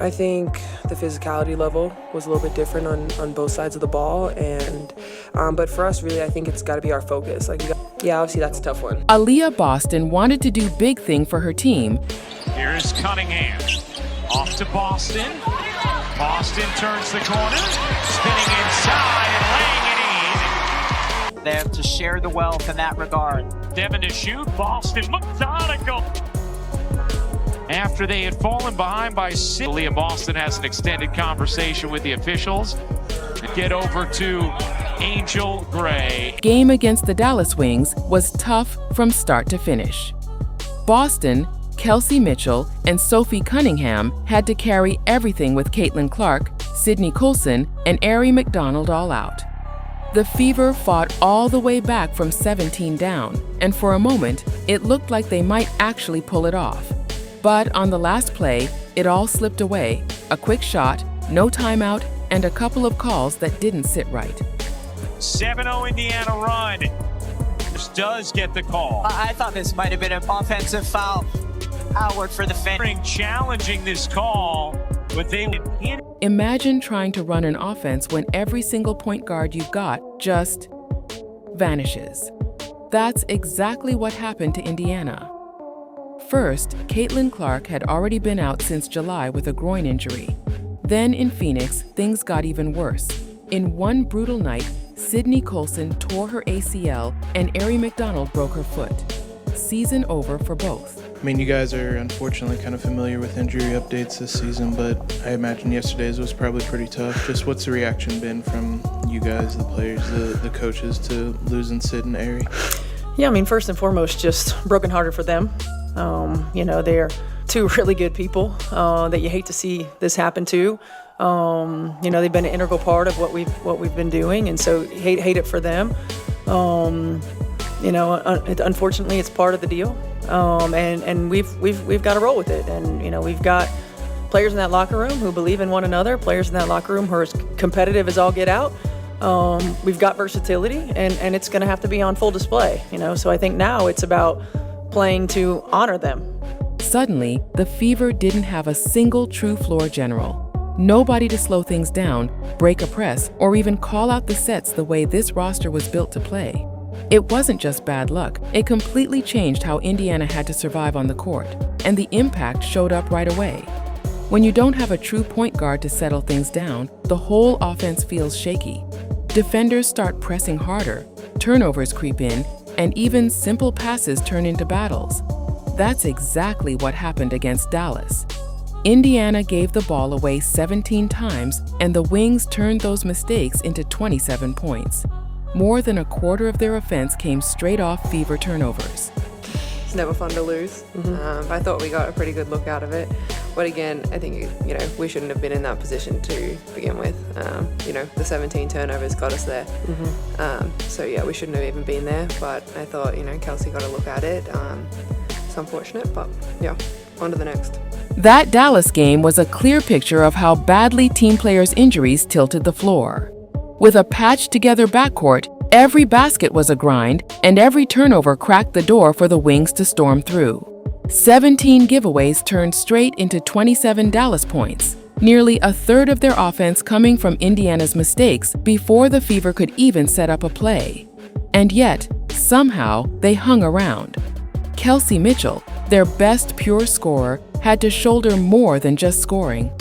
I think the physicality level was a little bit different on both sides of the ball, and but for us, really, I think it's got to be our focus. Yeah, obviously that's a tough one. Aliyah Boston wanted to do big thing for her team. Here's Cunningham, off to Boston. Boston turns the corner, spinning inside and laying it in. There to share the wealth in that regard. Devin to shoot, Boston methodical. After they had fallen behind by 6, Aliyah Boston has an extended conversation with the officials. Get over to Angel Gray. Game against the Dallas Wings was tough from start to finish. Boston, Kelsey Mitchell, and Sophie Cunningham had to carry everything with Caitlin Clark, Sydney Colson, and Aari McDonald all out. The Fever fought all the way back from 17 down, and for a moment, it looked like they might actually pull it off. But on the last play, it all slipped away. A quick shot, no timeout, and a couple of calls that didn't sit right. 7-0 Indiana run. This does get the call. I thought this might have been an offensive foul. Howard for the fan. Challenging this call, but they didn't. Imagine trying to run an offense when every single point guard you've got just vanishes. That's exactly what happened to Indiana. First, Caitlin Clark had already been out since July with a groin injury. Then in Phoenix, things got even worse. In one brutal night, Sydney Colson tore her ACL and Aari McDonald broke her foot. Season over for both. I mean, you guys are unfortunately kind of familiar with injury updates this season, but I imagine yesterday's was probably pretty tough. Just what's the reaction been from you guys, the players, the coaches, to losing Sid and Aari? Yeah, I mean, first and foremost, just brokenhearted for them. They're two really good people that you hate to see this happen to. They've been an integral part of what we've been doing, and so hate it for them. Unfortunately, it's part of the deal, and we've got to roll with it. And we've got players in that locker room who believe in one another. Players in that locker room who are as competitive as all get out. We've got versatility, and it's going to have to be on full display. So I think now it's about playing to honor them. Suddenly, the Fever didn't have a single true floor general. Nobody to slow things down, break a press, or even call out the sets the way this roster was built to play. It wasn't just bad luck. It completely changed how Indiana had to survive on the court, and the impact showed up right away. When you don't have a true point guard to settle things down, the whole offense feels shaky. Defenders start pressing harder, turnovers creep in, and even simple passes turn into battles. That's exactly what happened against Dallas. Indiana gave the ball away 17 times, and the Wings turned those mistakes into 27 points. More than a quarter of their offense came straight off Fever turnovers. It's never fun to lose. I thought we got a pretty good look out of it. But again, I think, we shouldn't have been in that position to begin with. The 17 turnovers got us there. We shouldn't have even been there. But I thought, Kelsey got a look at it. It's unfortunate, but yeah, on to the next. That Dallas game was a clear picture of how badly team players' injuries tilted the floor. With a patched-together backcourt, every basket was a grind, and every turnover cracked the door for the Wings to storm through. 17 giveaways turned straight into 27 Dallas points, nearly a third of their offense coming from Indiana's mistakes before the Fever could even set up a play. And yet, somehow, they hung around. Kelsey Mitchell, their best pure scorer, had to shoulder more than just scoring.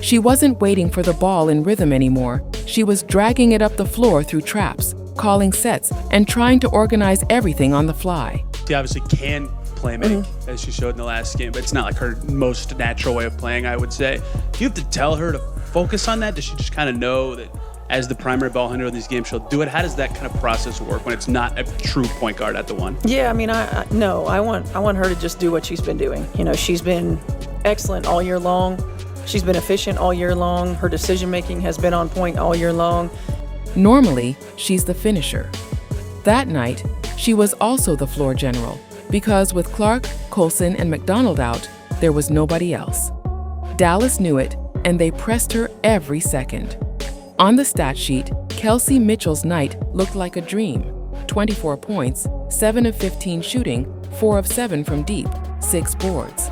She wasn't waiting for the ball in rhythm anymore. She was dragging it up the floor through traps, calling sets, and trying to organize everything on the fly. She obviously can play make, as she showed in the last game, but it's not like her most natural way of playing, I would say. Do you have to tell her to focus on that? Does she just kind of know that as the primary ball handler in these games, she'll do it? How does that kind of process work when it's not a true point guard at the one? Yeah, I mean, I want her to just do what she's been doing. She's been excellent all year long. She's been efficient all year long. Her decision-making has been on point all year long. Normally, she's the finisher. That night, she was also the floor general, because with Clark, Colson, and McDonald out, there was nobody else. Dallas knew it, and they pressed her every second. On the stat sheet, Kelsey Mitchell's night looked like a dream. 24 points, 7 of 15 shooting, 4 of 7 from deep, 6 boards.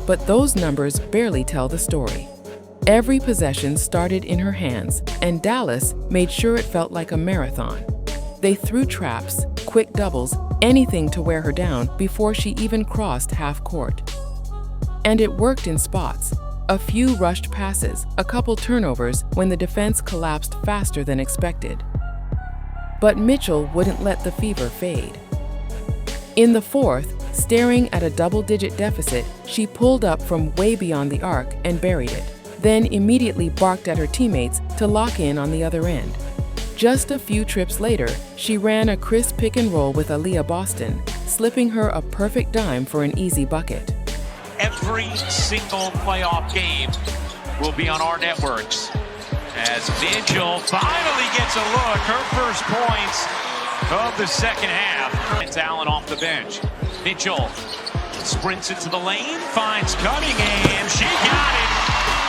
But those numbers barely tell the story. Every possession started in her hands, and Dallas made sure it felt like a marathon. They threw traps, quick doubles, anything to wear her down before she even crossed half court. And it worked in spots. A few rushed passes, a couple turnovers when the defense collapsed faster than expected. But Mitchell wouldn't let the fever fade. In the fourth, staring at a double-digit deficit, she pulled up from way beyond the arc and buried it, then immediately barked at her teammates to lock in on the other end. Just a few trips later, she ran a crisp pick and roll with Aliyah Boston, slipping her a perfect dime for an easy bucket. Every single playoff game will be on our networks. As Mitchell finally gets a look, her first points of the second half. It's Allen off the bench. Mitchell sprints into the lane, finds Cunningham. She got it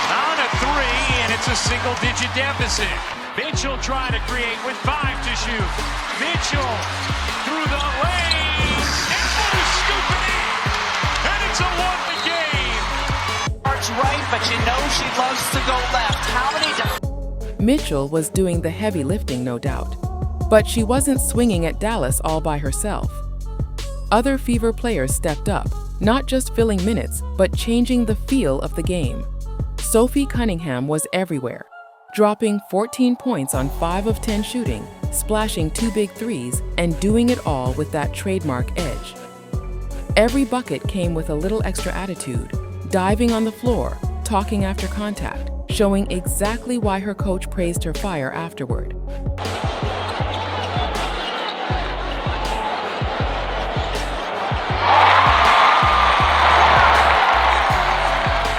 on a three, and it's a single-digit deficit. Mitchell trying to create with 5 to shoot. Mitchell through the lane. And scoop it in. And it's a one game. Starts right, but you know she loves to go left. How many? Mitchell was doing the heavy lifting, no doubt. But she wasn't swinging at Dallas all by herself. Other Fever players stepped up, not just filling minutes, but changing the feel of the game. Sophie Cunningham was everywhere, dropping 14 points on 5 of 10 shooting, splashing 2 big threes, and doing it all with that trademark edge. Every bucket came with a little extra attitude, diving on the floor, talking after contact, showing exactly why her coach praised her fire afterward.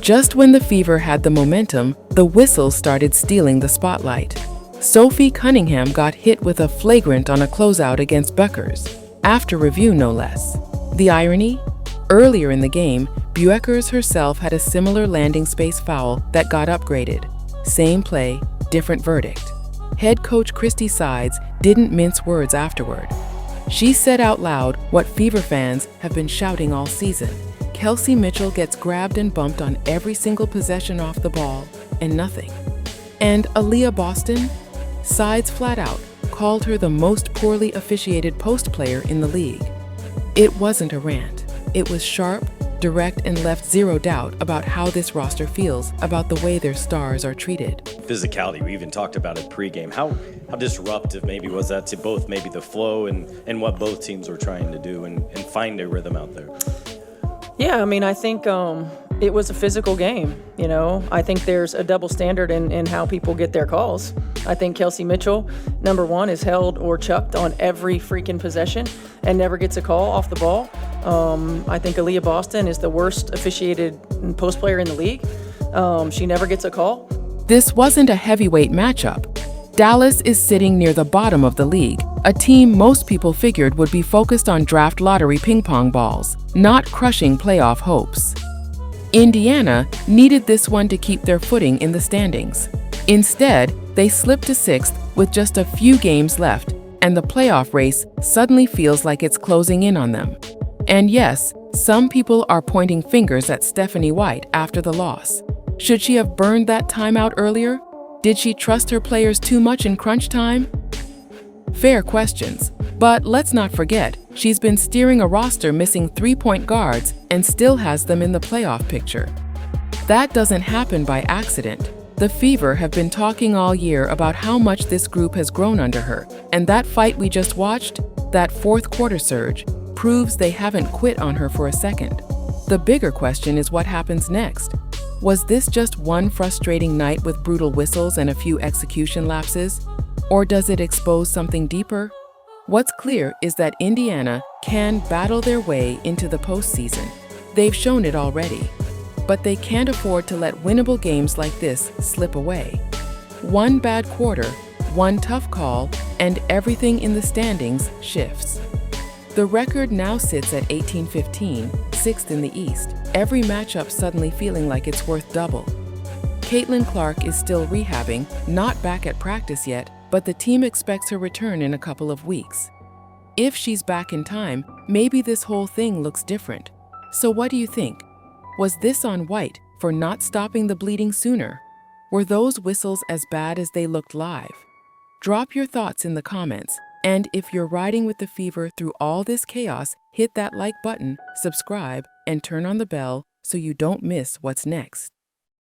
Just when the Fever had the momentum, the whistles started stealing the spotlight. Sophie Cunningham got hit with a flagrant on a closeout against Buckers, after review no less. The irony? Earlier in the game, Buekers herself had a similar landing space foul that got upgraded. Same play, different verdict. Head coach Christy Sides didn't mince words afterward. She said out loud what Fever fans have been shouting all season. Kelsey Mitchell gets grabbed and bumped on every single possession off the ball, and nothing. And Aliyah Boston? Sides flat out called her the most poorly officiated post player in the league. It wasn't a rant. It was sharp, direct, and left zero doubt about how this roster feels about the way their stars are treated. Physicality, we even talked about it pregame. How disruptive maybe was that to both maybe the flow and what both teams were trying to do and find a rhythm out there? Yeah, I mean, I think it was a physical game, you know. I think there's a double standard in how people get their calls. I think Kelsey Mitchell, number one, is held or chucked on every freaking possession and never gets a call off the ball. I think Aliyah Boston is the worst officiated post player in the league. She never gets a call. This wasn't a heavyweight matchup. Dallas is sitting near the bottom of the league, a team most people figured would be focused on draft lottery ping pong balls, not crushing playoff hopes. Indiana needed this one to keep their footing in the standings. Instead, they slipped to 6th with just a few games left, and the playoff race suddenly feels like it's closing in on them. And yes, some people are pointing fingers at Stephanie White after the loss. Should she have burned that timeout earlier? Did she trust her players too much in crunch time? Fair questions, but let's not forget, she's been steering a roster missing 3-point guards and still has them in the playoff picture. That doesn't happen by accident. The Fever have been talking all year about how much this group has grown under her, and that fight we just watched, that fourth quarter surge, proves they haven't quit on her for a second. The bigger question is what happens next. Was this just one frustrating night with brutal whistles and a few execution lapses? Or does it expose something deeper? What's clear is that Indiana can battle their way into the postseason. They've shown it already. But they can't afford to let winnable games like this slip away. One bad quarter, one tough call, and everything in the standings shifts. The record now sits at 18-15, 6th in the East, every matchup suddenly feeling like it's worth double. Caitlin Clark is still rehabbing, not back at practice yet, but the team expects her return in a couple of weeks. If she's back in time, maybe this whole thing looks different. So what do you think? Was this on White for not stopping the bleeding sooner? Were those whistles as bad as they looked live? Drop your thoughts in the comments. And if you're riding with the Fever through all this chaos, hit that like button, subscribe, and turn on the bell so you don't miss what's next.